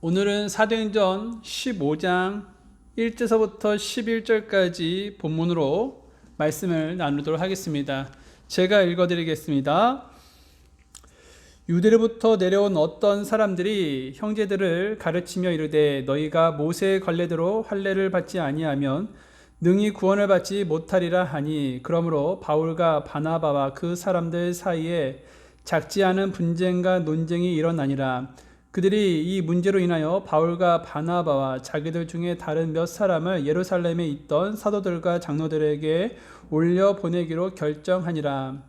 오늘은 사도행전 15장 1절서부터 11절까지 본문으로 말씀을 나누도록 하겠습니다. 제가 읽어드리겠습니다. 유대로부터 내려온 어떤 사람들이 형제들을 가르치며 이르되 너희가 모세의 관례대로 할례를 받지 아니하면 능히 구원을 받지 못하리라 하니, 그러므로 바울과 바나바와 그 사람들 사이에 작지 않은 분쟁과 논쟁이 일어나니라. 그들이 이 문제로 인하여 바울과 바나바와 자기들 중에 다른 몇 사람을 예루살렘에 있던 사도들과 장로들에게 올려 보내기로 결정하니라.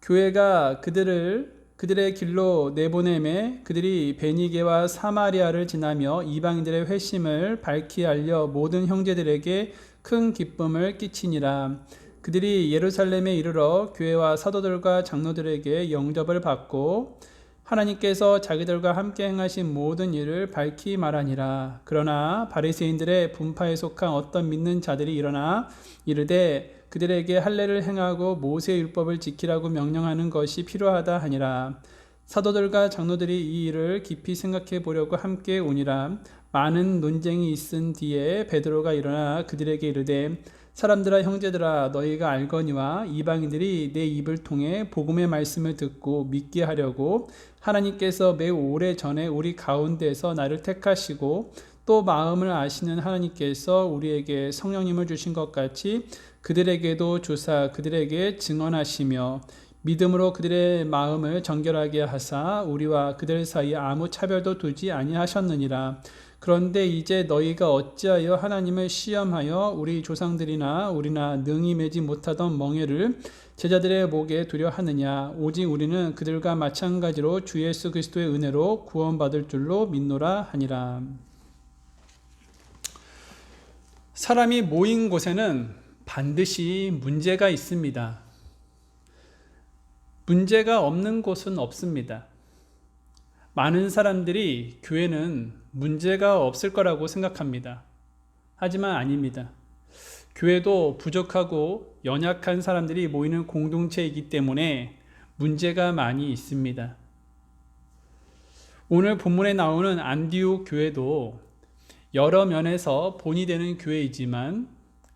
교회가 그들의 길로 내보내매 그들이 베니게와 사마리아를 지나며 이방인들의 회심을 밝히 알려 모든 형제들에게 큰 기쁨을 끼치니라. 그들이 예루살렘에 이르러 교회와 사도들과 장로들에게 영접을 받고 하나님께서 자기들과 함께 행하신 모든 일을 밝히 말하니라. 그러나 바리새인들의 분파에 속한 어떤 믿는 자들이 일어나 이르되 그들에게 할례를 행하고 모세의 율법을 지키라고 명령하는 것이 필요하다 하니라. 사도들과 장로들이 이 일을 깊이 생각해 보려고 함께 오니라. 많은 논쟁이 있은 뒤에 베드로가 일어나 그들에게 이르되 사람들아, 형제들아, 너희가 알거니와 이방인들이 내 입을 통해 복음의 말씀을 듣고 믿게 하려고 하나님께서 매우 오래 전에 우리 가운데서 나를 택하시고 또 마음을 아시는 하나님께서 우리에게 성령님을 주신 것 같이 그들에게도 주사 그들에게 증언하시며 믿음으로 그들의 마음을 정결하게 하사 우리와 그들 사이에 아무 차별도 두지 아니하셨느니라. 그런데 이제 너희가 어찌하여 하나님을 시험하여 우리 조상들이나 우리나 능히 매지 못하던 멍에를 제자들의 목에 두려 하느냐. 오직 우리는 그들과 마찬가지로 주 예수 그리스도의 은혜로 구원받을 줄로 믿노라 하니라. 사람이 모인 곳에는 반드시 문제가 있습니다. 문제가 없는 곳은 없습니다. 많은 사람들이 교회는 문제가 없을 거라고 생각합니다. 하지만 아닙니다. 교회도 부족하고 연약한 사람들이 모이는 공동체이기 때문에 문제가 많이 있습니다. 오늘 본문에 나오는 안디옥 교회도 여러 면에서 본이 되는 교회이지만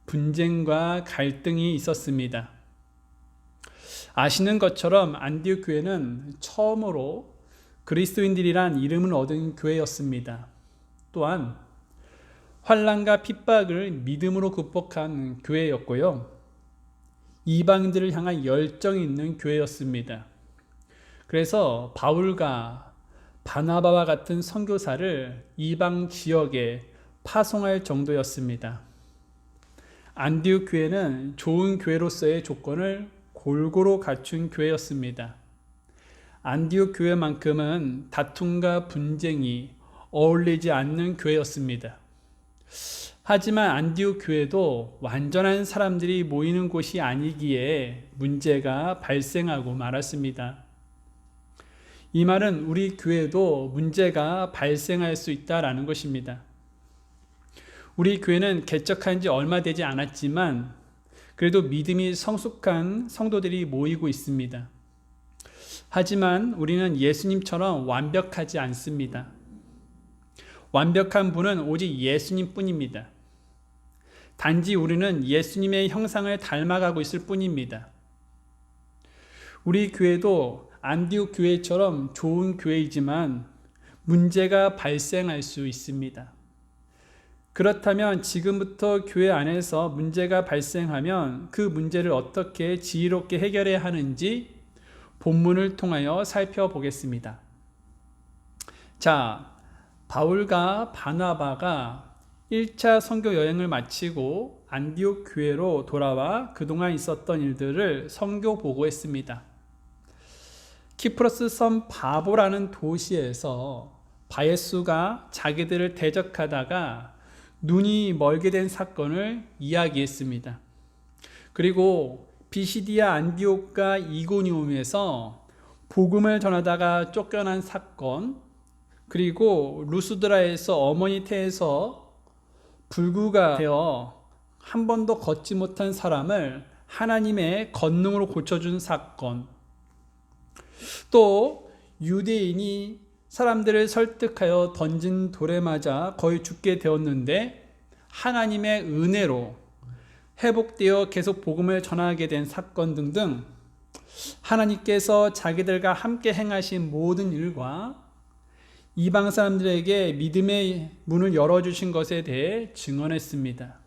분쟁과 갈등이 있었습니다. 아시는 것처럼 안디옥 교회는 처음으로 그리스도인들이란 이름을 얻은 교회였습니다. 또한 환난과 핍박을 믿음으로 극복한 교회였고요. 이방인들을 향한 열정이 있는 교회였습니다. 그래서 바울과 바나바와 같은 선교사를 이방 지역에 파송할 정도였습니다. 안디옥 교회는 좋은 교회로서의 조건을 골고루 갖춘 교회였습니다. 안디옥 교회만큼은 다툼과 분쟁이 어울리지 않는 교회였습니다. 하지만 안디옥 교회도 완전한 사람들이 모이는 곳이 아니기에 문제가 발생하고 말았습니다. 이 말은 우리 교회도 문제가 발생할 수 있다라는 것입니다. 우리 교회는 개척한 지 얼마 되지 않았지만 그래도 믿음이 성숙한 성도들이 모이고 있습니다. 하지만 우리는 예수님처럼 완벽하지 않습니다. 완벽한 분은 오직 예수님 뿐입니다. 단지 우리는 예수님의 형상을 닮아가고 있을 뿐입니다. 우리 교회도 안디옥 교회처럼 좋은 교회이지만 문제가 발생할 수 있습니다. 그렇다면 지금부터 교회 안에서 문제가 발생하면 그 문제를 어떻게 지혜롭게 해결해야 하는지 본문을 통하여 살펴보겠습니다. 자, 바울과 바나바가 1차 선교 여행을 마치고 안디옥 교회로 돌아와 그동안 있었던 일들을 선교 보고했습니다. 키프로스 섬 바보라는 도시에서 바예수가 자기들을 대적하다가 눈이 멀게 된 사건을 이야기했습니다. 그리고 비시디아 안디옥과 이고니움에서 복음을 전하다가 쫓겨난 사건, 그리고 루스드라에서 어머니 태에서 불구가 되어 한 번도 걷지 못한 사람을 하나님의 권능으로 고쳐준 사건, 또 유대인이 사람들을 설득하여 던진 돌에 맞아 거의 죽게 되었는데 하나님의 은혜로 회복되어 계속 복음을 전하게 된 사건 등등 하나님께서 자기들과 함께 행하신 모든 일과 이방 사람들에게 믿음의 문을 열어주신 것에 대해 증언했습니다.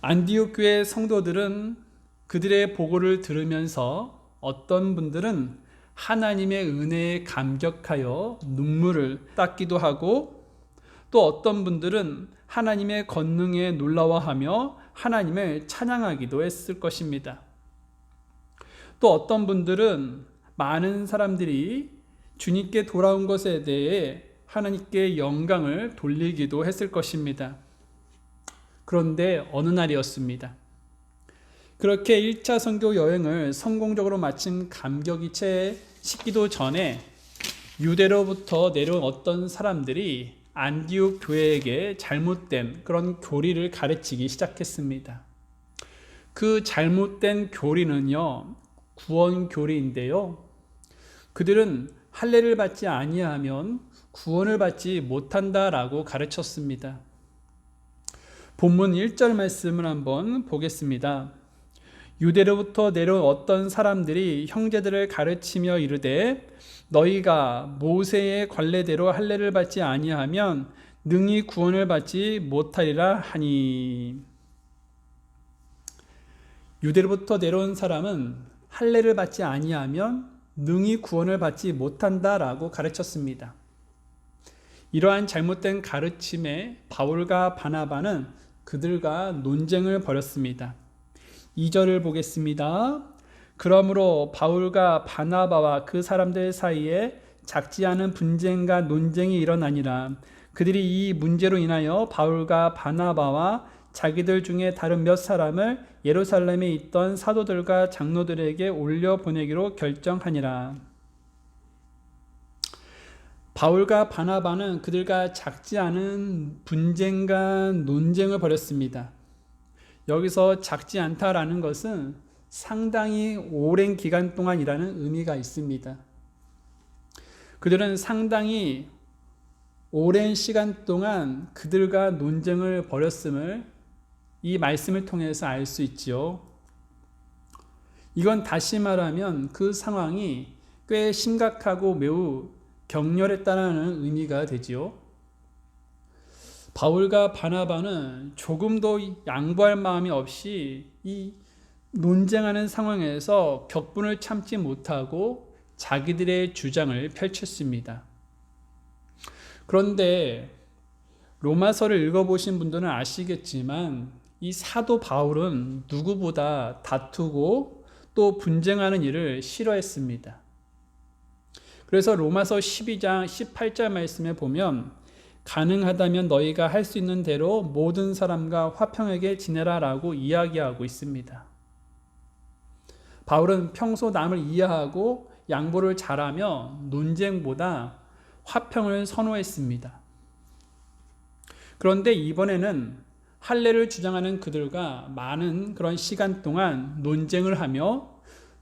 안디옥 교회 성도들은 그들의 보고를 들으면서 어떤 분들은 하나님의 은혜에 감격하여 눈물을 닦기도 하고 또 어떤 분들은 하나님의 권능에 놀라워하며 하나님을 찬양하기도 했을 것입니다. 또 어떤 분들은 많은 사람들이 주님께 돌아온 것에 대해 하나님께 영광을 돌리기도 했을 것입니다. 그런데 어느 날이었습니다. 그렇게 1차 선교 여행을 성공적으로 마친 감격이 채 식기도 전에 유대로부터 내려온 어떤 사람들이 안디옥 교회에게 잘못된 그런 교리를 가르치기 시작했습니다. 그 잘못된 교리는요, 구원 교리인데요. 그들은 할례를 받지 아니하면 구원을 받지 못한다라고 가르쳤습니다. 본문 1절 말씀을 한번 보겠습니다. 유대로부터 내려온 어떤 사람들이 형제들을 가르치며 이르되 너희가 모세의 관례대로 할례를 받지 아니하면 능히 구원을 받지 못하리라 하니. 유대로부터 내려온 사람은 할례를 받지 아니하면 능히 구원을 받지 못한다라고 가르쳤습니다. 이러한 잘못된 가르침에 바울과 바나바는 그들과 논쟁을 벌였습니다. 2절을 보겠습니다. 그러므로 바울과 바나바와 그 사람들 사이에 작지 않은 분쟁과 논쟁이 일어나니라. 그들이 이 문제로 인하여 바울과 바나바와 자기들 중에 다른 몇 사람을 예루살렘에 있던 사도들과 장로들에게 올려보내기로 결정하니라. 바울과 바나바는 그들과 작지 않은 분쟁과 논쟁을 벌였습니다. 여기서 작지 않다라는 것은 상당히 오랜 기간 동안이라는 의미가 있습니다. 그들은 상당히 오랜 시간 동안 그들과 논쟁을 벌였음을 이 말씀을 통해서 알 수 있지요. 이건 다시 말하면 그 상황이 꽤 심각하고 매우 격렬했다는 의미가 되지요. 바울과 바나바는 조금도 양보할 마음이 없이 이 논쟁하는 상황에서 격분을 참지 못하고 자기들의 주장을 펼쳤습니다. 그런데 로마서를 읽어보신 분들은 아시겠지만 이 사도 바울은 누구보다 다투고 또 분쟁하는 일을 싫어했습니다. 그래서 로마서 12장 18절 말씀에 보면 가능하다면 너희가 할 수 있는 대로 모든 사람과 화평하게 지내라 라고 이야기하고 있습니다. 바울은 평소 남을 이해하고 양보를 잘하며 논쟁보다 화평을 선호했습니다. 그런데 이번에는 할례를 주장하는 그들과 많은 그런 시간 동안 논쟁을 하며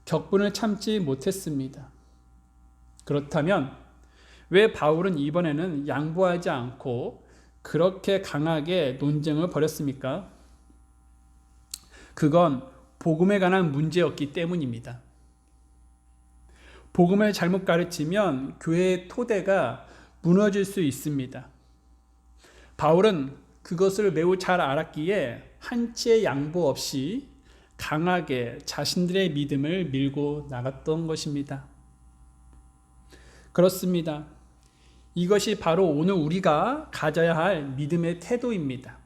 격분을 참지 못했습니다. 그렇다면 왜 바울은 이번에는 양보하지 않고 그렇게 강하게 논쟁을 벌였습니까? 그건 복음에 관한 문제였기 때문입니다. 복음을 잘못 가르치면 교회의 토대가 무너질 수 있습니다. 바울은 그것을 매우 잘 알았기에 한치의 양보 없이 강하게 자신들의 믿음을 밀고 나갔던 것입니다. 그렇습니다. 이것이 바로 오늘 우리가 가져야 할 믿음의 태도입니다.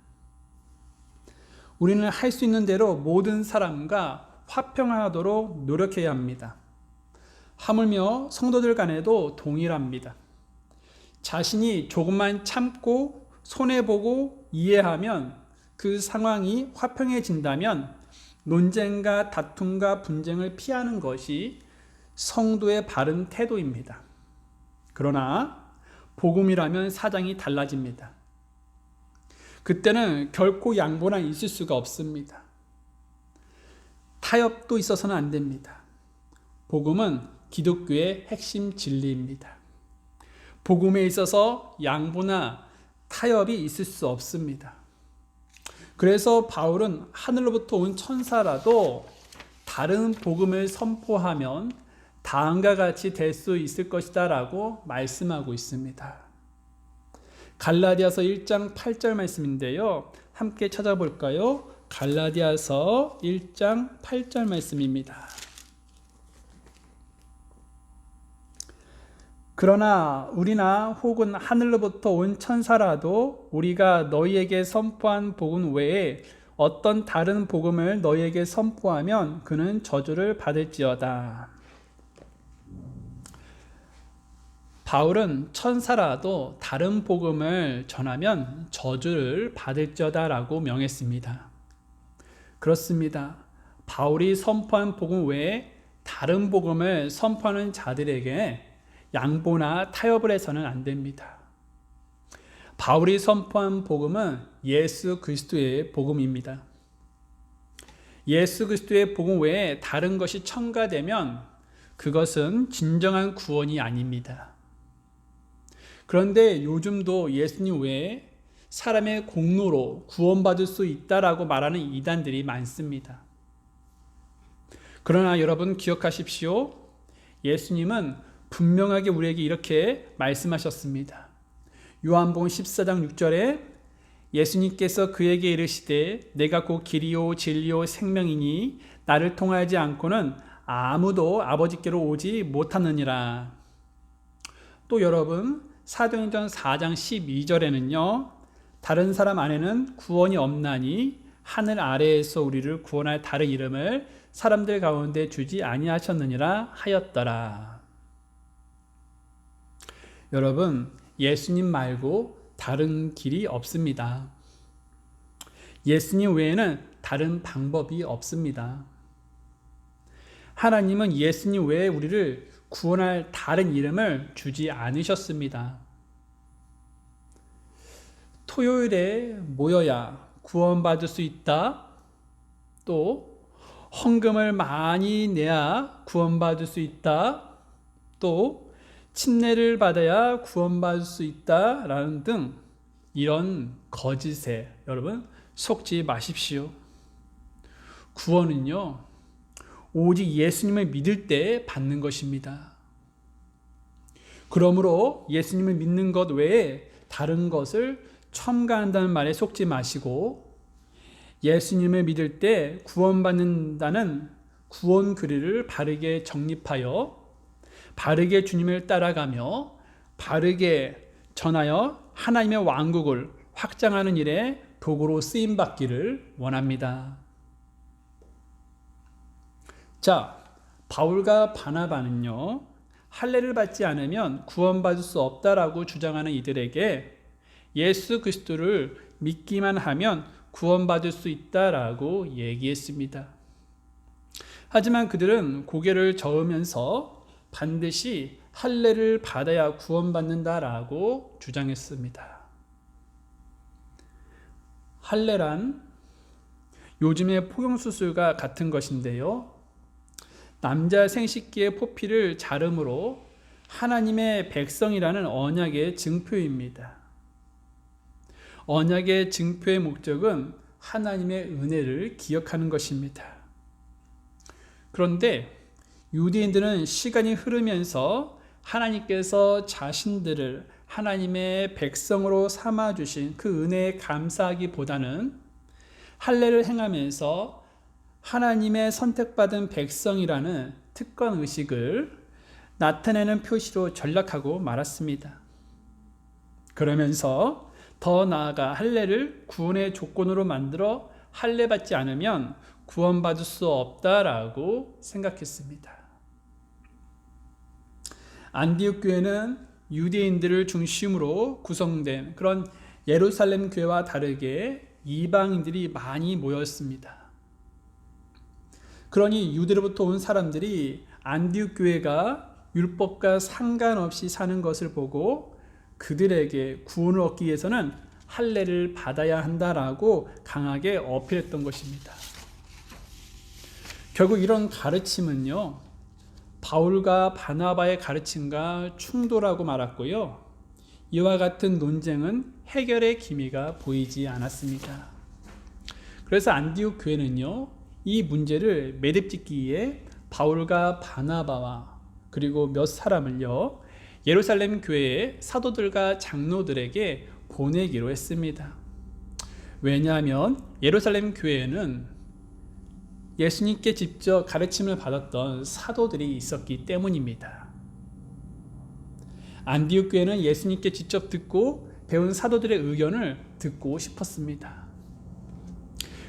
우리는 할 수 있는 대로 모든 사람과 화평하도록 노력해야 합니다. 하물며 성도들 간에도 동일합니다. 자신이 조금만 참고 손해보고 이해하면 그 상황이 화평해진다면 논쟁과 다툼과 분쟁을 피하는 것이 성도의 바른 태도입니다. 그러나 복음이라면 사정이 달라집니다. 그때는 결코 양보나 있을 수가 없습니다. 타협도 있어서는 안 됩니다. 복음은 기독교의 핵심 진리입니다. 복음에 있어서 양보나 타협이 있을 수 없습니다. 그래서 바울은 하늘로부터 온 천사라도 다른 복음을 선포하면 다음과 같이 될 수 있을 것이다 라고 말씀하고 있습니다. 갈라디아서 1장 8절 말씀인데요. 함께 찾아볼까요? 갈라디아서 1장 8절 말씀입니다. 그러나 우리나 혹은 하늘로부터 온 천사라도 우리가 너희에게 선포한 복음 외에 어떤 다른 복음을 너희에게 선포하면 그는 저주를 받을지어다. 바울은 천사라도 다른 복음을 전하면 저주를 받을지어다 라고 명했습니다. 그렇습니다. 바울이 선포한 복음 외에 다른 복음을 선포하는 자들에게 양보나 타협을 해서는 안 됩니다. 바울이 선포한 복음은 예수 그리스도의 복음입니다. 예수 그리스도의 복음 외에 다른 것이 첨가되면 그것은 진정한 구원이 아닙니다. 그런데 요즘도 예수님 외에 사람의 공로로 구원받을 수 있다라고 말하는 이단들이 많습니다. 그러나 여러분 기억하십시오. 예수님은 분명하게 우리에게 이렇게 말씀하셨습니다. 요한복음 14장 6절에 예수님께서 그에게 이르시되 내가 곧 길이요 진리요 생명이니 나를 통하지 않고는 아무도 아버지께로 오지 못하느니라. 또 여러분 사도행전 4장 12절에는요. 다른 사람 안에는 구원이 없나니 하늘 아래에서 우리를 구원할 다른 이름을 사람들 가운데 주지 아니하셨느니라 하였더라. 여러분 예수님 말고 다른 길이 없습니다. 예수님 외에는 다른 방법이 없습니다. 하나님은 예수님 외에 우리를 구원할 다른 이름을 주지 않으셨습니다. 토요일에 모여야 구원받을 수 있다. 또 헌금을 많이 내야 구원받을 수 있다. 또 침례를 받아야 구원받을 수 있다라는 등 이런 거짓에 여러분 속지 마십시오. 구원은요 오직 예수님을 믿을 때 받는 것입니다. 그러므로 예수님을 믿는 것 외에 다른 것을 첨가한다는 말에 속지 마시고 예수님을 믿을 때 구원받는다는 구원 교리를 바르게 정립하여 바르게 주님을 따라가며 바르게 전하여 하나님의 왕국을 확장하는 일에 도구로 쓰임받기를 원합니다. 자, 바울과 바나바는요 할례를 받지 않으면 구원받을 수 없다라고 주장하는 이들에게 예수 그리스도를 믿기만 하면 구원받을 수 있다라고 얘기했습니다. 하지만 그들은 고개를 저으면서 반드시 할례를 받아야 구원받는다라고 주장했습니다. 할례란 요즘의 포용수술과 같은 것인데요. 남자 생식기의 포피를 자름으로 하나님의 백성이라는 언약의 증표입니다. 언약의 증표의 목적은 하나님의 은혜를 기억하는 것입니다. 그런데 유대인들은 시간이 흐르면서 하나님께서 자신들을 하나님의 백성으로 삼아주신 그 은혜에 감사하기보다는 할례를 행하면서 하나님의 선택받은 백성이라는 특권 의식을 나타내는 표시로 전락하고 말았습니다. 그러면서 더 나아가 할례를 구원의 조건으로 만들어 할례 받지 않으면 구원받을 수 없다라고 생각했습니다. 안디옥 교회는 유대인들을 중심으로 구성된 그런 예루살렘 교회와 다르게 이방인들이 많이 모였습니다. 그러니 유대로부터 온 사람들이 안디옥 교회가 율법과 상관없이 사는 것을 보고 그들에게 구원을 얻기 위해서는 할례를 받아야 한다라고 강하게 어필했던 것입니다. 결국 이런 가르침은요, 바울과 바나바의 가르침과 충돌하고 말았고요. 이와 같은 논쟁은 해결의 기미가 보이지 않았습니다. 그래서 안디옥 교회는요, 이 문제를 매듭짓기에 바울과 바나바와 그리고 몇 사람을요, 예루살렘 교회의 사도들과 장로들에게 보내기로 했습니다. 왜냐하면 예루살렘 교회에는 예수님께 직접 가르침을 받았던 사도들이 있었기 때문입니다. 안디옥 교회는 예수님께 직접 듣고 배운 사도들의 의견을 듣고 싶었습니다.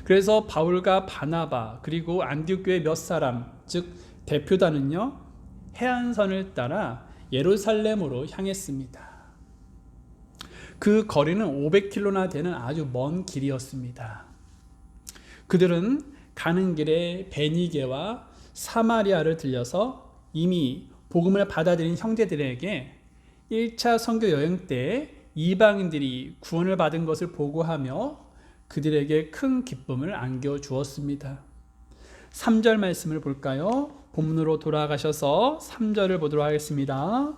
그래서 바울과 바나바 그리고 안디옥 교회 몇 사람, 즉 대표단은요, 해안선을 따라 예루살렘으로 향했습니다. 그 거리는 500km나 되는 아주 먼 길이었습니다. 그들은 가는 길에 베니게와 사마리아를 들려서 이미 복음을 받아들인 형제들에게 1차 선교 여행 때 이방인들이 구원을 받은 것을 보고하며 그들에게 큰 기쁨을 안겨주었습니다. 3절 말씀을 볼까요? 본문으로 돌아가셔서 3절을 보도록 하겠습니다.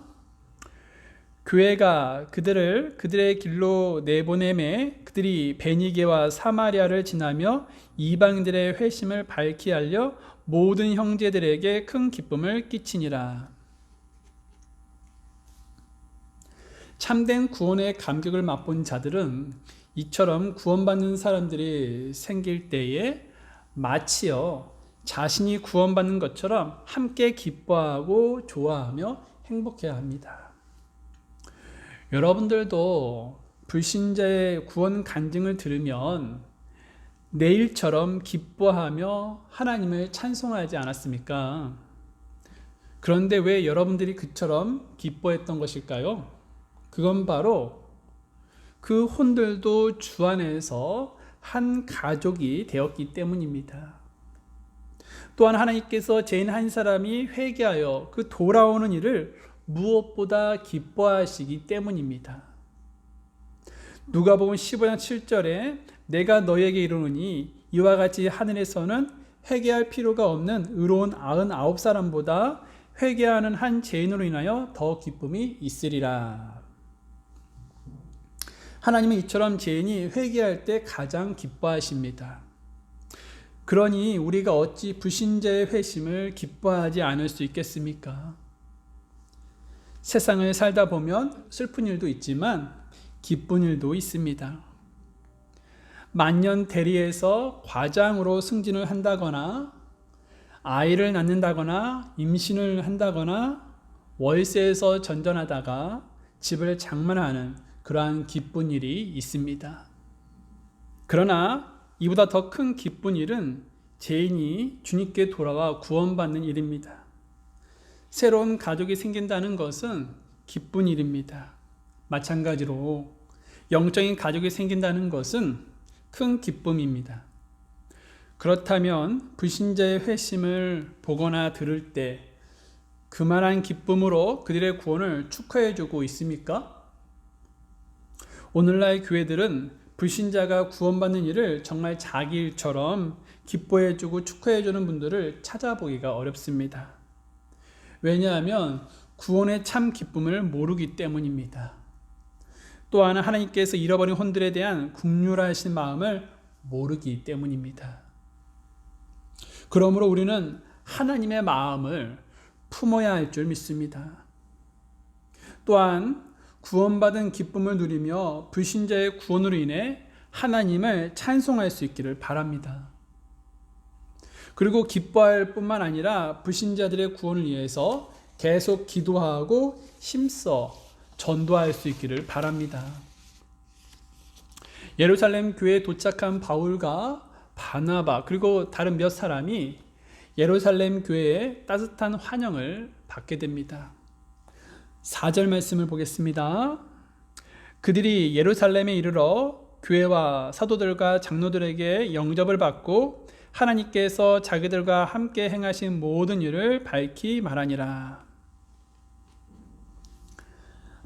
교회가 그들의 길로 내보내매 그들이 베니게와 사마리아를 지나며 이방인들의 회심을 밝히 알려 모든 형제들에게 큰 기쁨을 끼치니라. 참된 구원의 감격을 맛본 자들은 이처럼 구원받는 사람들이 생길 때에 마치요 자신이 구원받는 것처럼 함께 기뻐하고 좋아하며 행복해야 합니다. 여러분들도 불신자의 구원 간증을 들으면 내일처럼 기뻐하며 하나님을 찬송하지 않았습니까? 그런데 왜 여러분들이 그처럼 기뻐했던 것일까요? 그건 바로 그 혼들도 주 안에서 한 가족이 되었기 때문입니다. 또한 하나님께서 죄인 한 사람이 회개하여 그 돌아오는 일을 무엇보다 기뻐하시기 때문입니다. 누가복음 15장 7절에 내가 너에게 이르노니 이와 같이 하늘에서는 회개할 필요가 없는 의로운 99사람보다 회개하는 한 죄인으로 인하여 더 기쁨이 있으리라. 하나님은 이처럼 죄인이 회개할 때 가장 기뻐하십니다. 그러니 우리가 어찌 불신자의 회심을 기뻐하지 않을 수 있겠습니까? 세상을 살다 보면 슬픈 일도 있지만 기쁜 일도 있습니다. 만년 대리에서 과장으로 승진을 한다거나 아이를 낳는다거나 임신을 한다거나 월세에서 전전하다가 집을 장만하는 그러한 기쁜 일이 있습니다. 그러나 이보다 더 큰 기쁜 일은 죄인이 주님께 돌아와 구원받는 일입니다. 새로운 가족이 생긴다는 것은 기쁜 일입니다. 마찬가지로 영적인 가족이 생긴다는 것은 큰 기쁨입니다. 그렇다면 불신자의 회심을 보거나 들을 때 그만한 기쁨으로 그들의 구원을 축하해주고 있습니까? 오늘날 교회들은 불신자가 구원받는 일을 정말 자기 일처럼 기뻐해주고 축하해주는 분들을 찾아보기가 어렵습니다. 왜냐하면 구원의 참 기쁨을 모르기 때문입니다. 또한 하나님께서 잃어버린 혼들에 대한 긍휼하신 마음을 모르기 때문입니다. 그러므로 우리는 하나님의 마음을 품어야 할 줄 믿습니다. 또한 구원받은 기쁨을 누리며 불신자의 구원으로 인해 하나님을 찬송할 수 있기를 바랍니다. 그리고 기뻐할 뿐만 아니라 불신자들의 구원을 위해서 계속 기도하고 힘써 전도할 수 있기를 바랍니다. 예루살렘 교회에 도착한 바울과 바나바 그리고 다른 몇 사람이 예루살렘 교회에 따뜻한 환영을 받게 됩니다. 4절 말씀을 보겠습니다. 그들이 예루살렘에 이르러 교회와 사도들과 장로들에게 영접을 받고 하나님께서 자기들과 함께 행하신 모든 일을 밝히 말하니라.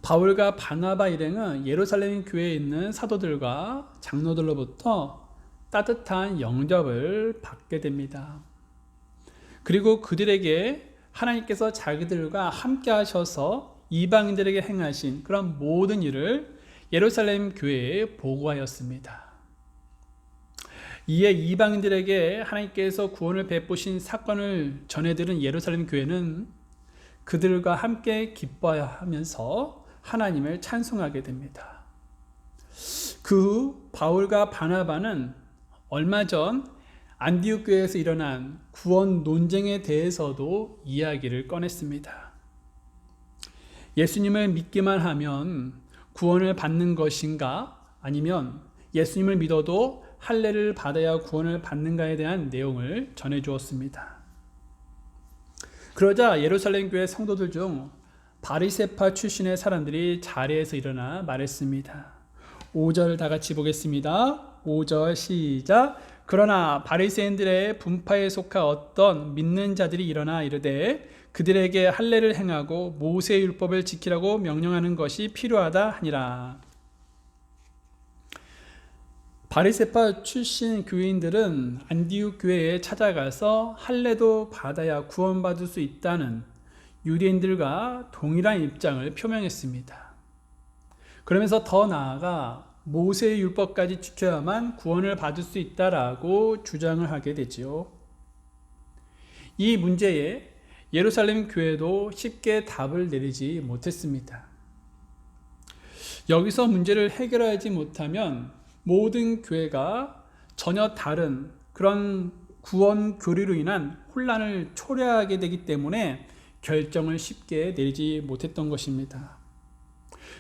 바울과 바나바 일행은 예루살렘 교회에 있는 사도들과 장로들로부터 따뜻한 영접을 받게 됩니다. 그리고 그들에게 하나님께서 자기들과 함께 하셔서 이방인들에게 행하신 그런 모든 일을 예루살렘 교회에 보고하였습니다. 이에 이방인들에게 하나님께서 구원을 베푸신 사건을 전해들은 예루살렘 교회는 그들과 함께 기뻐하면서 하나님을 찬송하게 됩니다. 그 후 바울과 바나바는 얼마 전 안디옥 교회에서 일어난 구원 논쟁에 대해서도 이야기를 꺼냈습니다. 예수님을 믿기만 하면 구원을 받는 것인가? 아니면 예수님을 믿어도 할례를 받아야 구원을 받는가에 대한 내용을 전해주었습니다. 그러자 예루살렘 교회 성도들 중 바리새파 출신의 사람들이 자리에서 일어나 말했습니다. 5절 다 같이 보겠습니다. 5절 시작. 그러나 바리새인들의 분파에 속한 어떤 믿는 자들이 일어나 이르되 그들에게 할례를 행하고 모세의 율법을 지키라고 명령하는 것이 필요하다 하니라. 바리새파 출신 교인들은 안디옥 교회에 찾아가서 할례도 받아야 구원받을 수 있다는 유대인들과 동일한 입장을 표명했습니다. 그러면서 더 나아가 모세의 율법까지 지켜야만 구원을 받을 수 있다라고 주장을 하게 되지요. 이 문제에 예루살렘 교회도 쉽게 답을 내리지 못했습니다. 여기서 문제를 해결하지 못하면 모든 교회가 전혀 다른 그런 구원 교리로 인한 혼란을 초래하게 되기 때문에 결정을 쉽게 내리지 못했던 것입니다.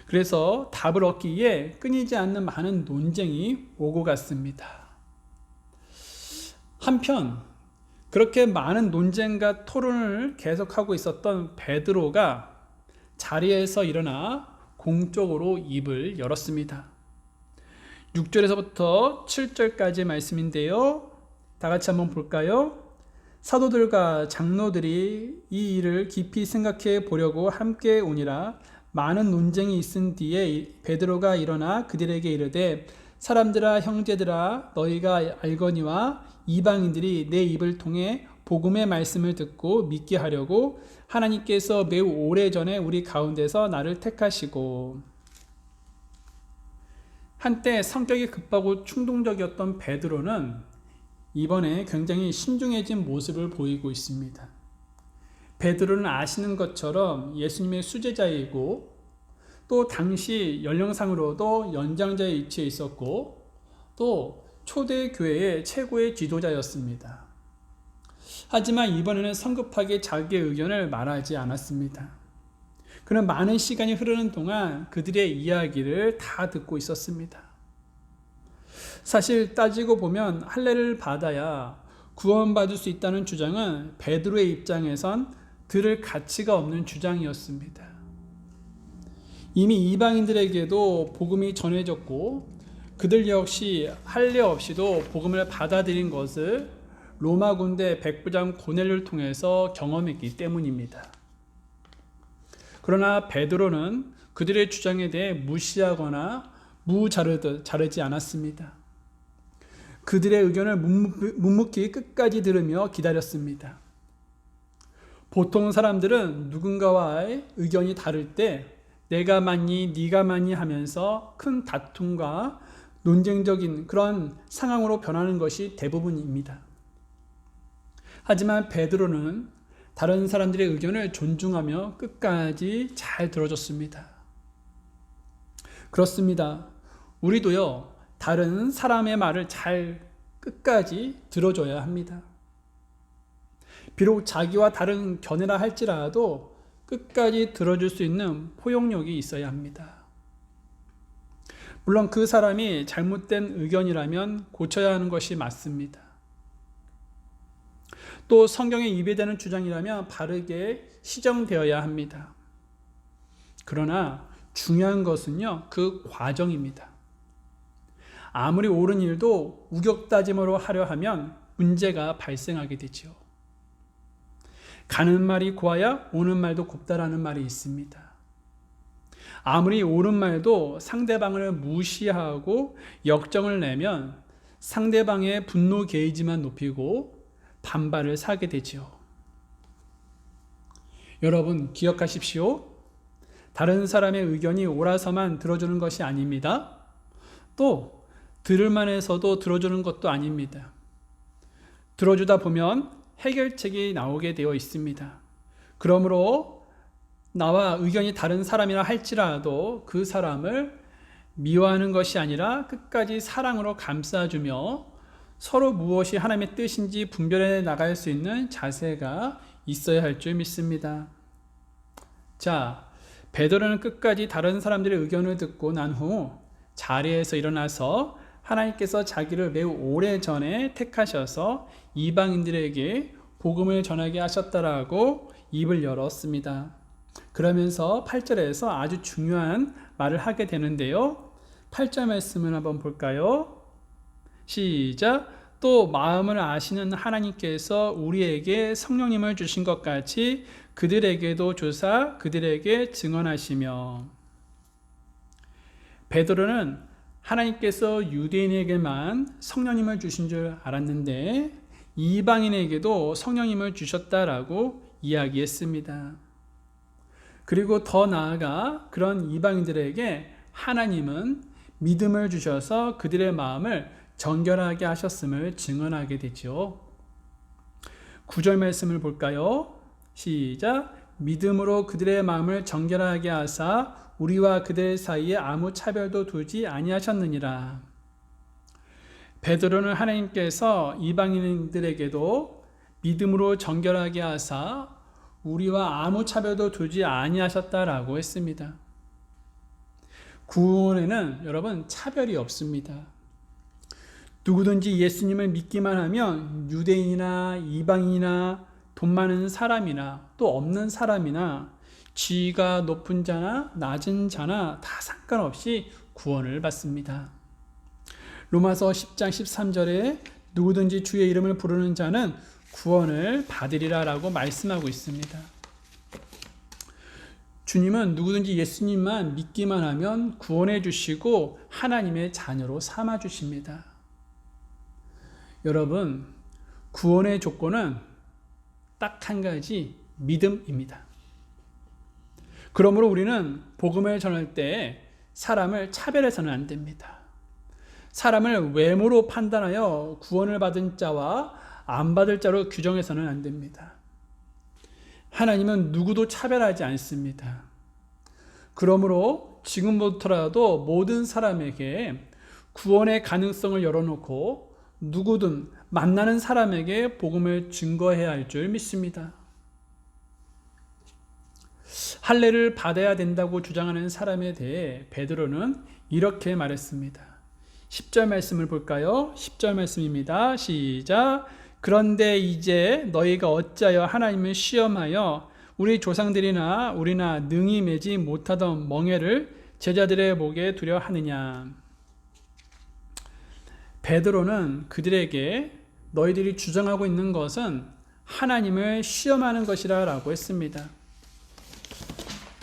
그래서 답을 얻기 위해 끊이지 않는 많은 논쟁이 오고 갔습니다. 한편 그렇게 많은 논쟁과 토론을 계속하고 있었던 베드로가 자리에서 일어나 공적으로 입을 열었습니다. 6절에서부터 7절까지 말씀인데요. 다 같이 한번 볼까요? 사도들과 장로들이 이 일을 깊이 생각해 보려고 함께 오니라. 많은 논쟁이 있은 뒤에 베드로가 일어나 그들에게 이르되 사람들아 형제들아 너희가 알거니와 이방인들이 내 입을 통해 복음의 말씀을 듣고 믿게 하려고 하나님께서 매우 오래전에 우리 가운데서 나를 택하시고. 한때 성격이 급하고 충동적이었던 베드로는 이번에 굉장히 신중해진 모습을 보이고 있습니다. 베드로는 아시는 것처럼 예수님의 수제자이고 또 당시 연령상으로도 연장자의 위치에 있었고 또 초대교회의 최고의 지도자였습니다. 하지만 이번에는 성급하게 자기의 의견을 말하지 않았습니다. 그는 많은 시간이 흐르는 동안 그들의 이야기를 다 듣고 있었습니다. 사실 따지고 보면 할례를 받아야 구원받을 수 있다는 주장은 베드로의 입장에선 들을 가치가 없는 주장이었습니다. 이미 이방인들에게도 복음이 전해졌고 그들 역시 할례 없이도 복음을 받아들인 것을 로마 군대 백부장 고넬료를 통해서 경험했기 때문입니다. 그러나 베드로는 그들의 주장에 대해 무시하거나 자르지 않았습니다. 그들의 의견을 묵묵히 끝까지 들으며 기다렸습니다. 보통 사람들은 누군가와의 의견이 다를 때 내가 맞니 네가 맞니 하면서 큰 다툼과 논쟁적인 그런 상황으로 변하는 것이 대부분입니다. 하지만 베드로는 다른 사람들의 의견을 존중하며 끝까지 잘 들어줬습니다. 그렇습니다. 우리도요, 다른 사람의 말을 잘 끝까지 들어줘야 합니다. 비록 자기와 다른 견해라 할지라도 끝까지 들어줄 수 있는 포용력이 있어야 합니다. 물론 그 사람이 잘못된 의견이라면 고쳐야 하는 것이 맞습니다. 또 성경에 위배되는 주장이라면 바르게 시정되어야 합니다. 그러나 중요한 것은요, 그 과정입니다. 아무리 옳은 일도 우격다짐으로 하려 하면 문제가 발생하게 되죠. 가는 말이 고와야 오는 말도 곱다라는 말이 있습니다. 아무리 옳은 말도 상대방을 무시하고 역정을 내면 상대방의 분노 게이지만 높이고 반발을 사게 되죠. 여러분 기억하십시오. 다른 사람의 의견이 옳아서만 들어주는 것이 아닙니다. 또 들을만 해서도 들어주는 것도 아닙니다. 들어주다 보면 해결책이 나오게 되어 있습니다. 그러므로 나와 의견이 다른 사람이라 할지라도 그 사람을 미워하는 것이 아니라 끝까지 사랑으로 감싸주며 서로 무엇이 하나님의 뜻인지 분별해 나갈 수 있는 자세가 있어야 할 줄 믿습니다. 자, 베드로는 끝까지 다른 사람들의 의견을 듣고 난 후 자리에서 일어나서 하나님께서 자기를 매우 오래전에 택하셔서 이방인들에게 복음을 전하게 하셨다라고 입을 열었습니다. 그러면서 8절에서 아주 중요한 말을 하게 되는데요. 8절 말씀을 한번 볼까요? 시작. 또 마음을 아시는 하나님께서 우리에게 성령님을 주신 것 같이 그들에게도 주사 그들에게 증언하시며. 베드로는 하나님께서 유대인에게만 성령님을 주신 줄 알았는데 이방인에게도 성령님을 주셨다라고 이야기했습니다. 그리고 더 나아가 그런 이방인들에게 하나님은 믿음을 주셔서 그들의 마음을 정결하게 하셨음을 증언하게 되죠. 9절 말씀을 볼까요? 시작. 믿음으로 그들의 마음을 정결하게 하사 우리와 그들 사이에 아무 차별도 두지 아니하셨느니라. 베드로는 하나님께서 이방인들에게도 믿음으로 정결하게 하사 우리와 아무 차별도 두지 아니하셨다라고 했습니다. 구원에는 여러분 차별이 없습니다. 누구든지 예수님을 믿기만 하면 유대인이나 이방인이나 돈 많은 사람이나 또 없는 사람이나 지위가 높은 자나 낮은 자나 다 상관없이 구원을 받습니다. 로마서 10장 13절에 누구든지 주의 이름을 부르는 자는 구원을 받으리라 라고 말씀하고 있습니다. 주님은 누구든지 예수님만 믿기만 하면 구원해 주시고 하나님의 자녀로 삼아 주십니다. 여러분, 구원의 조건은 딱 한 가지, 믿음입니다. 그러므로 우리는 복음을 전할 때 사람을 차별해서는 안 됩니다. 사람을 외모로 판단하여 구원을 받은 자와 안 받을 자로 규정해서는 안 됩니다. 하나님은 누구도 차별하지 않습니다. 그러므로 지금부터라도 모든 사람에게 구원의 가능성을 열어놓고 누구든 만나는 사람에게 복음을 증거해야 할 줄 믿습니다. 할례를 받아야 된다고 주장하는 사람에 대해 베드로는 이렇게 말했습니다. 10절 말씀을 볼까요? 10절 말씀입니다. 시작. 그런데 이제 너희가 어찌하여 하나님을 시험하여 우리 조상들이나 우리나 능히 매지 못하던 멍에를 제자들의 목에 두려 하느냐. 베드로는 그들에게 너희들이 주장하고 있는 것은 하나님을 시험하는 것이라 라고 했습니다.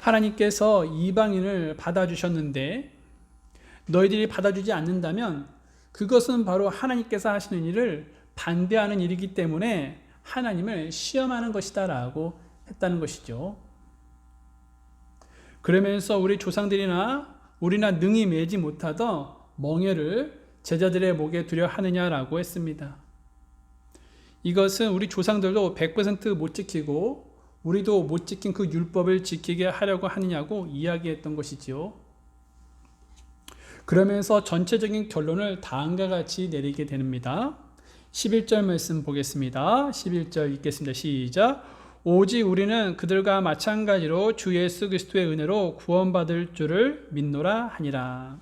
하나님께서 이방인을 받아주셨는데 너희들이 받아주지 않는다면 그것은 바로 하나님께서 하시는 일을 반대하는 일이기 때문에 하나님을 시험하는 것이다 라고 했다는 것이죠. 그러면서 우리 조상들이나 우리나 능히 매지 못하던 멍에를 제자들의 목에 두려 하느냐라고 했습니다. 이것은 우리 조상들도 100% 못 지키고 우리도 못 지킨 그 율법을 지키게 하려고 하느냐고 이야기했던 것이지요. 그러면서 전체적인 결론을 다음과 같이 내리게 됩니다. 11절 말씀 보겠습니다. 11절 읽겠습니다. 시작. 오직 우리는 그들과 마찬가지로 주 예수 그리스도의 은혜로 구원받을 줄을 믿노라 하니라.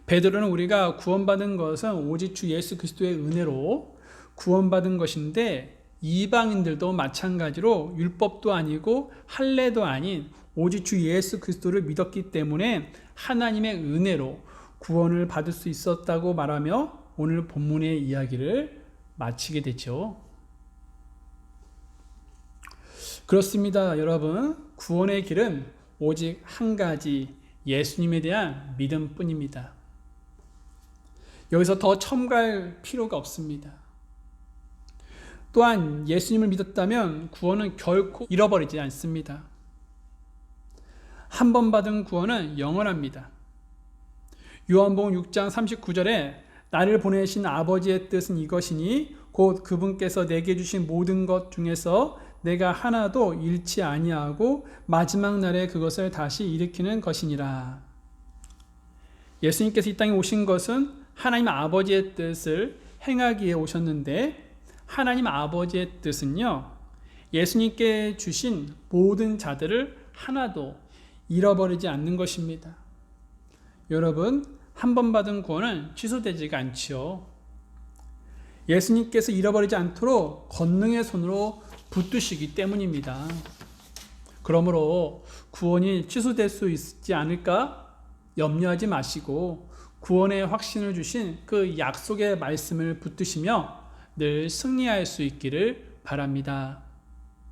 베드로는 우리가 구원받은 것은 오직 주 예수 그리스도의 은혜로 구원받은 것인데 이방인들도 마찬가지로 율법도 아니고 할례도 아닌 오직 주 예수 그리스도를 믿었기 때문에 하나님의 은혜로 구원을 받을 수 있었다고 말하며 오늘 본문의 이야기를 마치게 되죠. 그렇습니다, 여러분. 구원의 길은 오직 한 가지, 예수님에 대한 믿음뿐입니다. 여기서 더 첨가할 필요가 없습니다. 또한 예수님을 믿었다면 구원은 결코 잃어버리지 않습니다. 한 번 받은 구원은 영원합니다. 요한복음 6장 39절에 나를 보내신 아버지의 뜻은 이것이니 곧 그분께서 내게 주신 모든 것 중에서 내가 하나도 잃지 아니하고 마지막 날에 그것을 다시 일으키는 것이니라. 예수님께서 이 땅에 오신 것은 하나님 아버지의 뜻을 행하기 위해 오셨는데, 하나님 아버지의 뜻은요, 예수님께 주신 모든 자들을 하나도 잃어버리지 않는 것입니다. 여러분, 한 번 받은 구원은 취소되지가 않지요. 예수님께서 잃어버리지 않도록 권능의 손으로 붙드시기 때문입니다. 그러므로 구원이 취소될 수 있지 않을까 염려하지 마시고 구원의 확신을 주신 그 약속의 말씀을 붙드시며 늘 승리할 수 있기를 바랍니다.